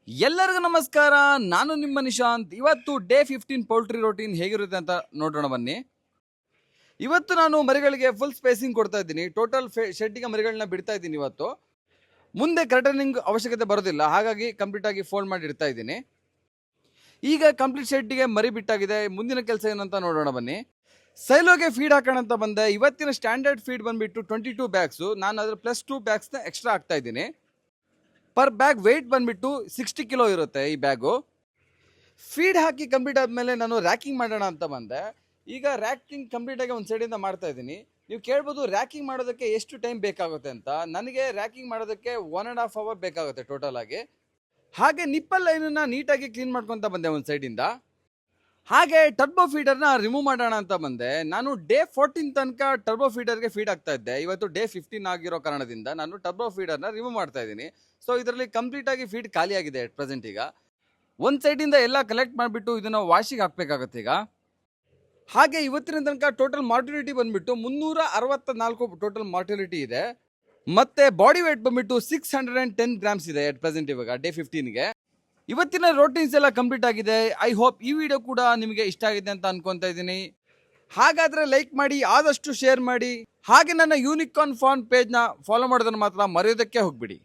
ಎಲ್ಲರಿಗೂ ನಮಸ್ಕಾರ. ನಾನು ನಿಮ್ಮ ನಿಶಾಂತ್. ಇವತ್ತು ಡೇ 15 ಪೌಲ್ಟ್ರಿ ರೋಟೀನ್ ಹೇಗಿರುತ್ತೆ ಅಂತ ನೋಡೋಣ ಬನ್ನಿ. ಇವತ್ತು ನಾನು ಮರಿಗಳಿಗೆ ಫುಲ್ ಸ್ಪೇಸಿಂಗ್ ಕೊಡ್ತಾ ಇದ್ದೀನಿ. ಟೋಟಲ್ ಶೆಡ್ಡಿಗೆ ಮರಿಗಳನ್ನ ಬಿಡ್ತಾ ಇದ್ದೀನಿ. ಇವತ್ತು ಮುಂದೆ ಕರ್ಟನಿಂಗ್ ಅವಶ್ಯಕತೆ ಬರೋದಿಲ್ಲ, ಹಾಗಾಗಿ ಕಂಪ್ಲೀಟ್ ಆಗಿ ಫೋಲ್ಡ್ ಮಾಡಿ ಇಡ್ತಾ ಇದ್ದೀನಿ. ಈಗ ಕಂಪ್ಲೀಟ್ ಶೆಡ್ಡಿಗೆ ಮರಿ ಬಿಟ್ಟಾಗಿದೆ. ಮುಂದಿನ ಕೆಲಸ ಏನಂತ ನೋಡೋಣ ಬನ್ನಿ. ಸೈಲೋಗೆ ಫೀಡ್ ಹಾಕೋಣ ಅಂತ ಬಂದೆ. ಇವತ್ತಿನ ಸ್ಟ್ಯಾಂಡರ್ಡ್ ಫೀಡ್ ಬಂದ್ಬಿಟ್ಟು 22 ಬ್ಯಾಗ್ಸು. ನಾನು ಅದ್ರ +2 ಬ್ಯಾಗ್ಸ್ನ ಎಕ್ಸ್ಟ್ರಾ ಹಾಕ್ತಾ ಇದ್ದೀನಿ. ಪರ್ ಬ್ಯಾಗ್ ವೆಯ್ಟ್ ಬಂದ್ಬಿಟ್ಟು 60 ಕಿಲೋ ಇರುತ್ತೆ ಈ ಬ್ಯಾಗು. ಫೀಡ್ ಹಾಕಿ ಕಂಪ್ಲೀಟ್ ಆದಮೇಲೆ ನಾನು ರ್ಯಾಕಿಂಗ್ ಮಾಡೋಣ ಅಂತ ಬಂದೆ. ಈಗ ರ್ಯಾಕಿಂಗ್ ಕಂಪ್ಲೀಟಾಗಿ ಒಂದು ಸೈಡಿಂದ ಮಾಡ್ತಾ ಇದ್ದೀನಿ. ನೀವು ಕೇಳ್ಬೋದು ರ್ಯಾಕಿಂಗ್ ಮಾಡೋದಕ್ಕೆ ಎಷ್ಟು ಟೈಮ್ ಬೇಕಾಗುತ್ತೆ ಅಂತ. ನನಗೆ ರ್ಯಾಕಿಂಗ್ ಮಾಡೋದಕ್ಕೆ 1.5 ಅವರ್ ಬೇಕಾಗುತ್ತೆ ಟೋಟಲ್ ಆಗಿ. ಹಾಗೆ ನಿಪ್ಪಲ್ ಲೈನನ್ನು ನೀಟಾಗಿ ಕ್ಲೀನ್ ಮಾಡ್ಕೊತ ಬಂದೆ ಒಂದು ಸೈಡಿಂದ. ಹಾಗೆ ಟರ್ಬೋ ಫೀಡರ್ನ ರಿಮೂವ್ ಮಾಡೋಣ ಅಂತ ಬಂದೆ. ನಾನು ಡೇ 14 ತನಕ ಟರ್ಬೋ ಫೀಡರ್ಗೆ ಫೀಡ್ ಆಗ್ತಾ ಇದ್ದೆ. ಇವತ್ತು ಡೇ 15 ಆಗಿರೋ ಕಾರಣದಿಂದ ನಾನು ಟರ್ಬೋ ಫೀಡರ್ನ ರಿಮೂವ್ ಮಾಡ್ತಾ ಇದ್ದೀನಿ. ಸೊ ಇದರಲ್ಲಿ ಕಂಪ್ಲೀಟಾಗಿ ಫೀಡ್ ಖಾಲಿಯಾಗಿದೆ ಎಟ್ ಪ್ರೆಸೆಂಟ್. ಈಗ ಒಂದು ಸೈಡಿಂದ ಎಲ್ಲ ಕಲೆಕ್ಟ್ ಮಾಡಿಬಿಟ್ಟು ಇದನ್ನು ವಾಶಿಗೆ ಹಾಕಬೇಕಾಗುತ್ತೆ ಈಗ. ಹಾಗೆ ಇವತ್ತಿನ ತನಕ ಟೋಟಲ್ ಮಾರ್ಟಿಲಿಟಿ ಬಂದ್ಬಿಟ್ಟು 364 ಟೋಟಲ್ ಮಾರ್ಟಿಲಿಟಿ ಇದೆ. ಮತ್ತೆ ಬಾಡಿ ವೇಟ್ ಬಂದ್ಬಿಟ್ಟು 610 ಗ್ರಾಮ್ಸ್ ಇದೆ ಎಟ್ ಪ್ರೆಸೆಂಟ್ ಇವಾಗ ಡೇ 15ಗೆ. ಇವತ್ತಿನ ರೋಟೀನ್ಸ್ ಎಲ್ಲ ಕಂಪ್ಲೀಟ್ ಆಗಿದೆ. ಐ ಹೋಪ್ ಈ ವಿಡಿಯೋ ಕೂಡ ನಿಮಗೆ ಇಷ್ಟ ಆಗಿದೆ ಅಂತ ಅನ್ಕೊತಾ ಇದ್ದೀನಿ. ಹಾಗಾದರೆ ಲೈಕ್ ಮಾಡಿ, ಆದಷ್ಟು ಶೇರ್ ಮಾಡಿ. ಹಾಗೆ ನನ್ನ ಯೂನಿಕಾರ್ನ್ ಫಾರ್ಮ್ ಪೇಜ್ನ ಫಾಲೋ ಮಾಡೋದನ್ನು ಮಾತ್ರ ಮರೆಯೋದಕ್ಕೆ ಹೋಗ್ಬಿಡಿ.